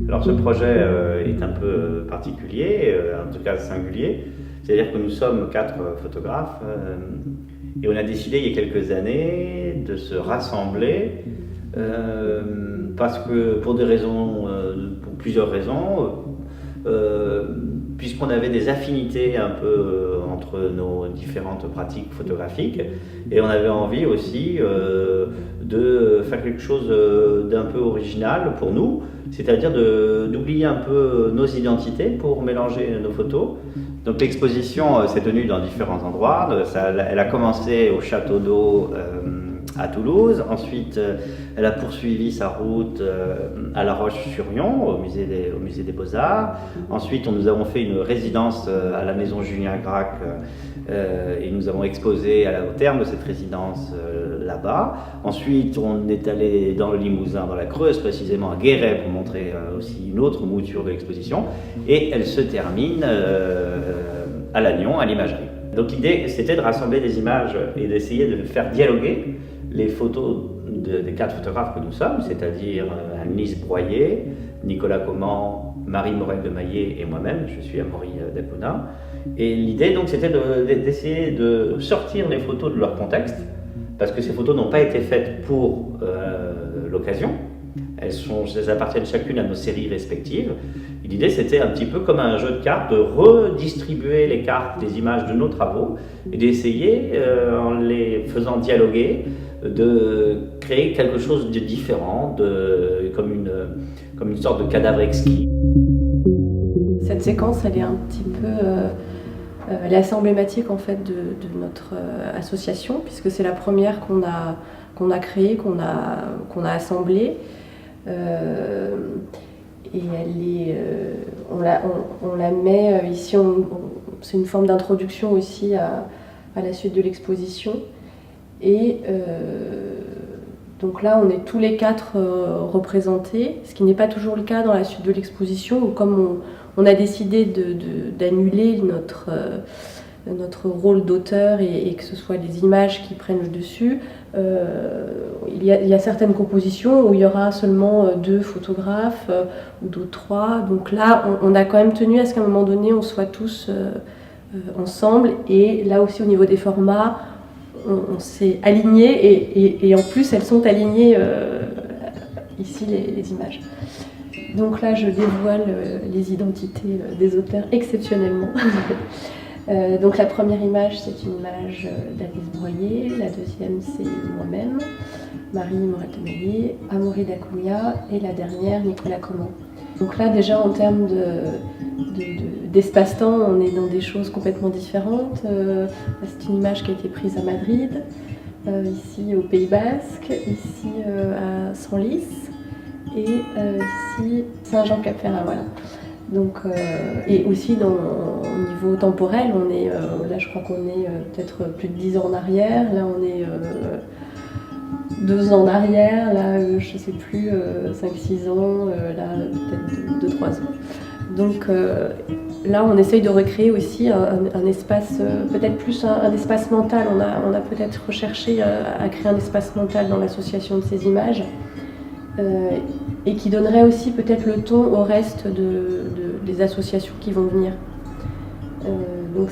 Alors ce projet est un peu particulier, en tout cas singulier, c'est-à-dire que nous sommes 4 photographes et on a décidé il y a quelques années de se rassembler parce que pour plusieurs raisons, puisqu'on avait des affinités un peu entre nos différentes pratiques photographiques et on avait envie aussi de faire quelque chose d'un peu original pour nous, c'est-à-dire d'oublier un peu nos identités pour mélanger nos photos. Donc l'exposition s'est tenue dans différents endroits. Elle a commencé au Château d'Eau à Toulouse, ensuite elle a poursuivi sa route à La Roche-sur-Yon, au musée des Beaux-Arts. Ensuite nous avons fait une résidence à la maison Julien Gracq et nous avons exposé au terme de cette résidence là-bas. Ensuite on est allé dans le Limousin, dans la Creuse, précisément à Guéret, pour montrer aussi une autre mouture de l'exposition. Et elle se termine à Lannion, à l'Imagerie. Donc l'idée, c'était de rassembler des images et d'essayer de faire dialoguer les photos des 4 photographes que nous sommes, c'est-à-dire Anne-Lise Broyer, Nicolas Comment, Marie Morel de Maillet et moi-même, je suis Amaury Dacuna. Et l'idée, donc, c'était d'essayer de sortir les photos de leur contexte, parce que ces photos n'ont pas été faites pour l'occasion. Elles appartiennent chacune à nos séries respectives. L'idée, c'était un petit peu comme un jeu de cartes, de redistribuer les cartes, les images de nos travaux, et d'essayer, en les faisant dialoguer, de créer quelque chose de différent, comme une sorte de cadavre exquis. Cette séquence, elle est un petit peu... elle est assez emblématique en fait de notre association, puisque c'est la première qu'on a créée, qu'on a assemblée. Et on la met ici, c'est une forme d'introduction aussi à la suite de l'exposition. Et donc là, on est tous les 4 représentés, ce qui n'est pas toujours le cas dans la suite de l'exposition, où comme on a décidé d'annuler notre rôle d'auteur et que ce soit les images qui prennent le dessus, il y a certaines compositions où il y aura seulement 2 photographes ou d'autres 3. Donc là, on a quand même tenu à ce qu'à un moment donné, on soit tous ensemble. Et là aussi, au niveau des formats, on s'est aligné et en plus, elles sont alignées ici, les images. Donc là, je dévoile les identités des auteurs exceptionnellement. Donc la première image, c'est une image d'Anne-Lise Broyer, la deuxième, c'est moi-même, Marie Morel de Maillet, Amaury Dacuna, et la dernière, Nicolas Comment. Donc là, déjà, en termes d'espace-temps, on est dans des choses complètement différentes. C'est une image qui a été prise à Madrid, ici au Pays Basque, ici à Senlis, et ici Saint-Jean-Cap-Ferrat, voilà. Donc, et aussi au niveau temporel, on est, là je crois qu'on est peut-être plus de 10 ans en arrière, là on est 2 ans en arrière, là je ne sais plus, 5-6 ans, là peut-être 2-3 ans. Donc là on essaye de recréer aussi un espace, peut-être plus un espace mental. On a peut-être recherché à créer un espace mental dans l'association de ces images. Et qui donnerait aussi peut-être le ton au reste des associations qui vont venir. Donc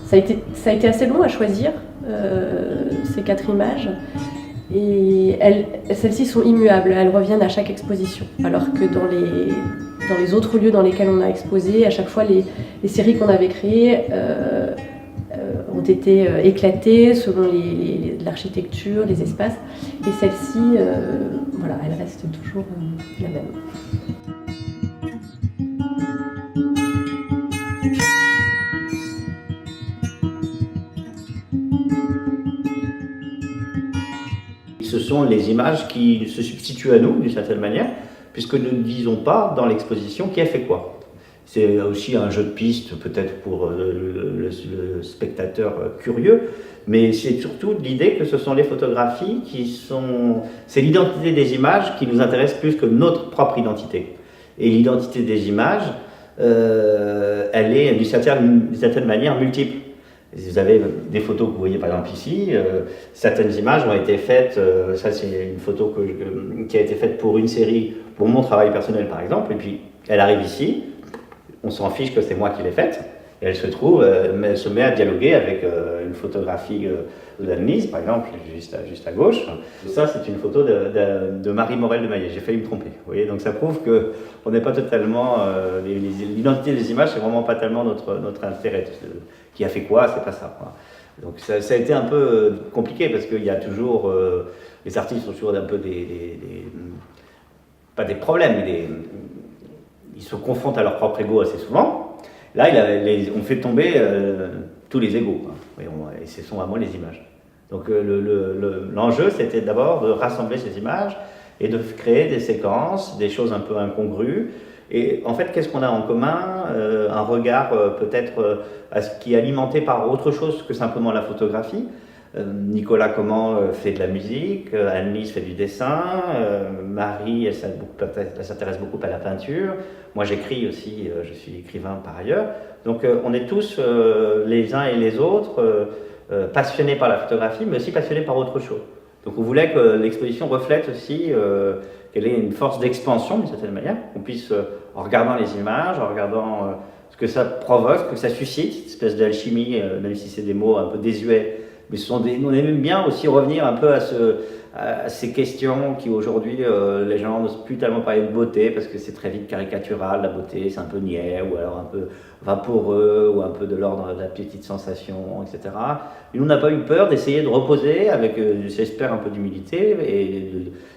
ça a été assez long à choisir, ces 4 images, et celles-ci sont immuables, elles reviennent à chaque exposition, alors que dans les autres lieux dans lesquels on a exposé, à chaque fois les séries qu'on avait créées ont été éclatées selon l'architecture, les espaces, et celle-ci, voilà, elle reste toujours la même. Ce sont les images qui se substituent à nous d'une certaine manière, puisque nous ne disons pas dans l'exposition qui a fait quoi. C'est aussi un jeu de piste, peut-être pour le spectateur curieux, mais c'est surtout l'idée que ce sont les photographies qui sont... C'est l'identité des images qui nous intéresse plus que notre propre identité. Et l'identité des images, elle est d'une certaine manière multiple. Vous avez des photos que vous voyez par exemple ici, certaines images ont été faites, ça c'est une photo qui a été faite pour une série, pour mon travail personnel par exemple, et puis elle arrive ici, on s'en fiche que c'est moi qui l'ai faite, et elle se trouve, elle se met à dialoguer avec une photographie d'Anne-Lise par exemple, juste à gauche. Ça c'est une photo de Marie Morel de Maillet, j'ai failli me tromper, vous voyez, donc ça prouve qu'on n'est pas totalement, l'identité des images c'est vraiment pas tellement notre intérêt. Qui a fait quoi, c'est pas ça, quoi. Donc ça a été un peu compliqué parce qu'il y a toujours, les artistes ont toujours un peu pas des problèmes, mais ils se confrontent à leur propre ego assez souvent. Là, on fait tomber tous les égos, hein, et ce sont vraiment les images. Donc l'enjeu, c'était d'abord de rassembler ces images et de créer des séquences, des choses un peu incongrues. Et en fait, qu'est-ce qu'on a en commun? Un regard peut-être qui est alimenté par autre chose que simplement la photographie. Nicolas Comment fait de la musique, Anne-Lise fait du dessin, Marie elle s'intéresse beaucoup à la peinture, moi j'écris aussi, je suis écrivain par ailleurs. Donc on est tous les uns et les autres passionnés par la photographie, mais aussi passionnés par autre chose. Donc on voulait que l'exposition reflète aussi qu'elle ait une force d'expansion d'une certaine manière, qu'on puisse, en regardant les images, en regardant ce que ça provoque, ce que ça suscite, cette espèce d'alchimie, même si c'est des mots un peu désuets, mais on aime bien aussi revenir un peu à ces questions qui aujourd'hui, les gens n'osent plus tellement parler de beauté, parce que c'est très vite caricatural, la beauté c'est un peu niais, ou alors un peu vaporeux, ou un peu de l'ordre de la petite sensation, etc. Et nous, on n'a pas eu peur d'essayer de reposer, avec, j'espère, un peu d'humilité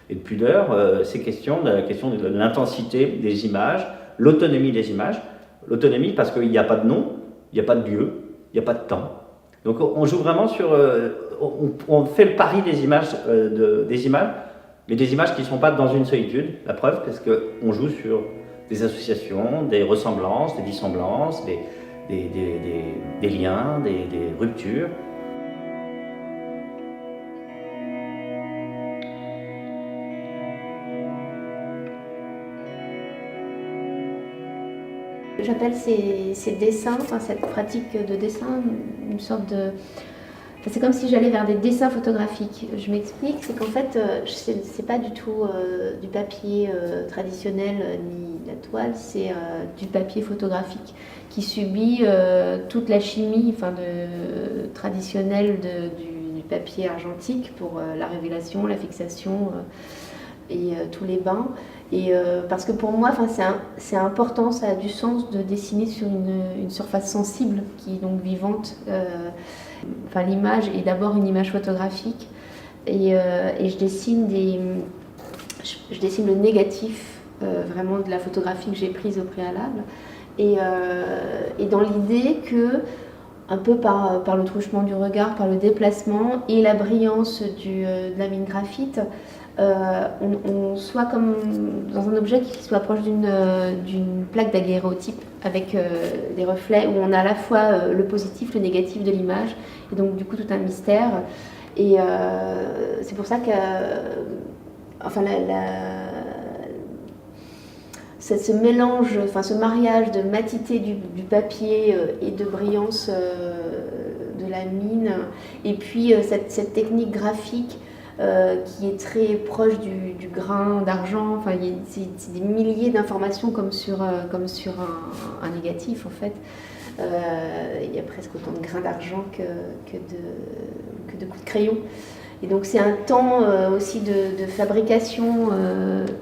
et de pudeur, ces questions, la question de l'intensité des images, l'autonomie des images. L'autonomie parce qu'il n'y a pas de nom, il n'y a pas de lieu, il n'y a pas de temps. Donc on joue vraiment sur... on fait le pari des images, mais des images qui ne sont pas dans une solitude. La preuve, parce qu'on joue sur des associations, des ressemblances, des dissemblances, des liens, des ruptures. J'appelle ces dessins, enfin cette pratique de dessin, une sorte de... Enfin, c'est comme si j'allais vers des dessins photographiques. Je m'explique, c'est qu'en fait, c'est pas du tout du papier traditionnel ni de la toile, c'est du papier photographique qui subit toute la chimie enfin, traditionnelle du papier argentique pour la révélation, la fixation et tous les bains. Et parce que pour moi, c'est important, ça a du sens de dessiner sur une surface sensible qui est donc vivante. L'image est d'abord une image photographique et je dessine le négatif vraiment de la photographie que j'ai prise au préalable et dans l'idée que un peu par le truchement du regard, par le déplacement et la brillance de la mine graphite, on soit comme dans un objet qui soit proche d'une plaque daguerréotype avec des reflets où on a à la fois le positif, le négatif de l'image et donc du coup tout un mystère et c'est pour ça que ce mélange, ce mariage de matité du papier et de brillance de la mine et puis cette technique graphique qui est très proche du grain d'argent. C'est des milliers d'informations comme sur un négatif en fait. Il y a presque autant de grains d'argent que de coups de crayon. Et donc c'est un temps aussi de fabrication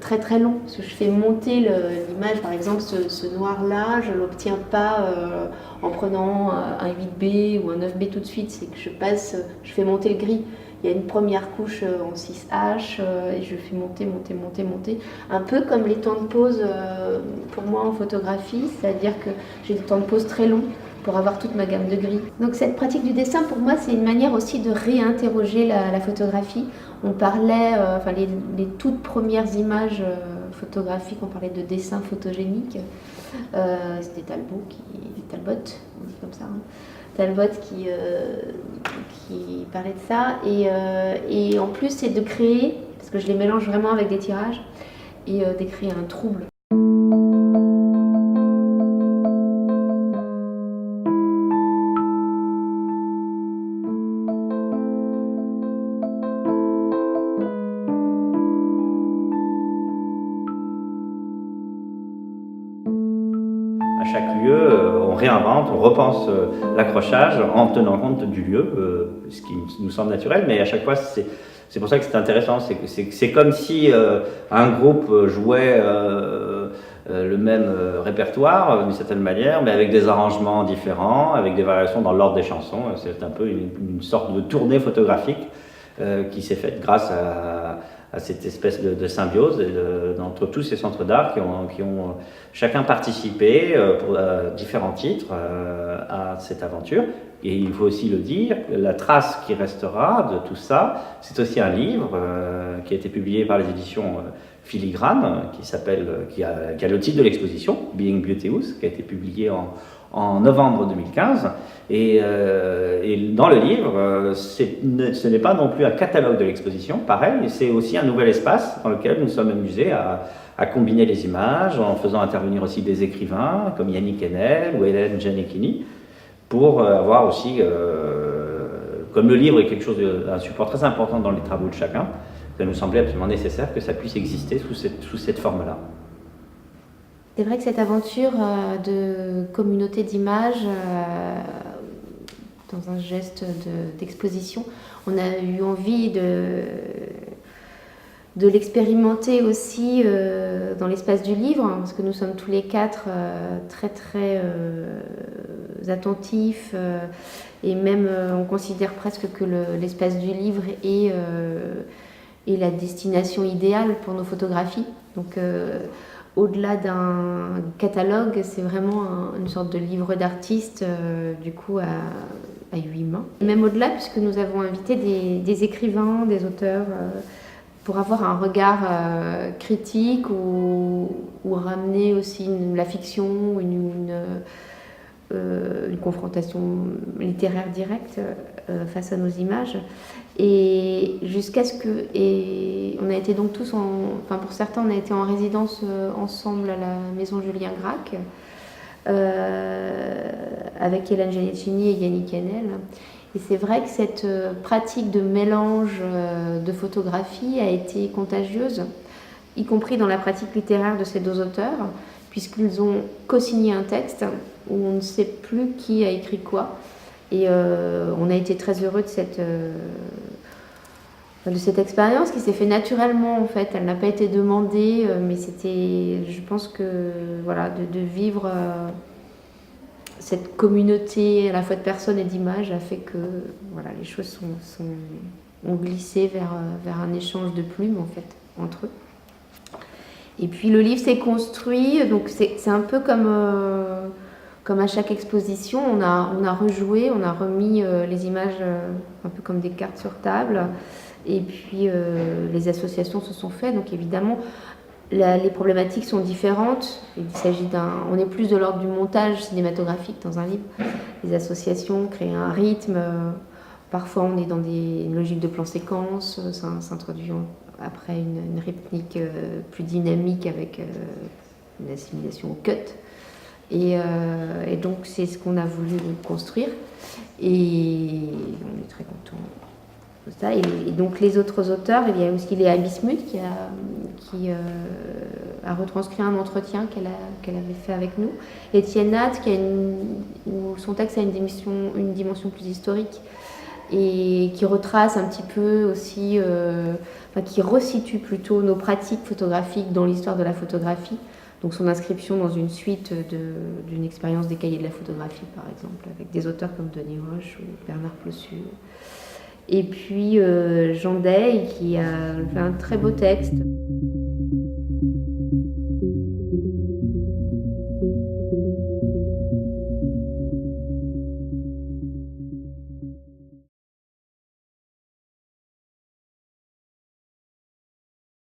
très très long. Parce que je fais monter l'image, par exemple ce noir-là, je ne l'obtiens pas en prenant un 8B ou un 9B tout de suite. C'est que je fais monter le gris. Il y a une première couche en 6H et je fais monter. Un peu comme les temps de pause pour moi en photographie, c'est-à-dire que j'ai des temps de pause très longs pour avoir toute ma gamme de gris. Donc cette pratique du dessin, pour moi, c'est une manière aussi de réinterroger la photographie. On parlait, les toutes premières images photographique, on parlait de dessin photogénique. C'était Talbot, on dit comme ça, hein. Talbot qui parlait de ça. Et en plus, c'est de créer, parce que je les mélange vraiment avec des tirages, et de créer un trouble. À chaque lieu, on réinvente, on repense l'accrochage en tenant compte du lieu, ce qui nous semble naturel, mais à chaque fois, c'est pour ça que c'est intéressant. C'est comme si un groupe jouait le même répertoire d'une certaine manière, mais avec des arrangements différents, avec des variations dans l'ordre des chansons. C'est un peu une sorte de tournée photographique qui s'est faite grâce à cette espèce de symbiose entre tous ces centres d'art qui ont chacun participé pour différents titres à cette aventure. Et il faut aussi le dire, la trace qui restera de tout ça, c'est aussi un livre qui a été publié par les éditions Filigrane, qui a le titre de l'exposition, Being Beauteous, qui a été publié en novembre 2015. Et dans le livre, ce n'est pas non plus un catalogue de l'exposition, pareil, c'est aussi un nouvel espace dans lequel nous sommes amusés à combiner les images, en faisant intervenir aussi des écrivains comme Yannick Enel ou Hélène Gianecchini, pour avoir aussi, comme le livre est un support très important dans les travaux de chacun, ça nous semblait absolument nécessaire que ça puisse exister sous cette forme-là. C'est vrai que cette aventure de communauté d'images, dans un geste d'exposition, on a eu envie de l'expérimenter aussi dans l'espace du livre, hein, parce que nous sommes tous les quatre très très attentifs et même on considère presque que l'espace du livre est la destination idéale pour nos photographies. Donc au-delà d'un catalogue, c'est vraiment une sorte de livre d'artiste du coup à 8 mains. Et même au-delà, puisque nous avons invité des écrivains, des auteurs pour avoir un regard critique ou ramener aussi la fiction, une confrontation littéraire directe face à nos images. Et jusqu'à ce que... Et on a été donc tous enfin pour certains, on a été en résidence ensemble à la maison Julien Gracq avec Hélène Gianecchini et Yannick Enel. Et c'est vrai que cette pratique de mélange de photographie a été contagieuse, y compris dans la pratique littéraire de ces deux auteurs, puisqu'ils ont co-signé un texte où on ne sait plus qui a écrit quoi. Et on a été très heureux de cette expérience qui s'est fait naturellement en fait. Elle n'a pas été demandée, mais c'était, je pense que voilà, de vivre cette communauté à la fois de personnes et d'images a fait que voilà, les choses ont glissé vers un échange de plumes en fait entre eux. Et puis le livre s'est construit, donc c'est un peu comme à chaque exposition, on a rejoué, on a remis les images un peu comme des cartes sur table, et puis les associations se sont faites, donc évidemment les problématiques sont différentes. On est plus de l'ordre du montage cinématographique dans un livre. Les associations créent un rythme, parfois on est dans une logique de plan séquence, ça s'introduit après une rythmique plus dynamique avec une assimilation au cut. Et donc c'est ce qu'on a voulu construire et on est très contents de ça. Et donc les autres auteurs, il y a aussi Léa Bismuth qui a retranscrit un entretien qu'elle avait fait avec nous. Étienne Nat où son texte a une dimension plus historique et qui retrace un petit peu aussi, qui resitue plutôt nos pratiques photographiques dans l'histoire de la photographie. Donc son inscription dans une suite d'une expérience des cahiers de la photographie, par exemple, avec des auteurs comme Denis Roche ou Bernard Plossu. Et puis Jean Day, qui a fait un très beau texte.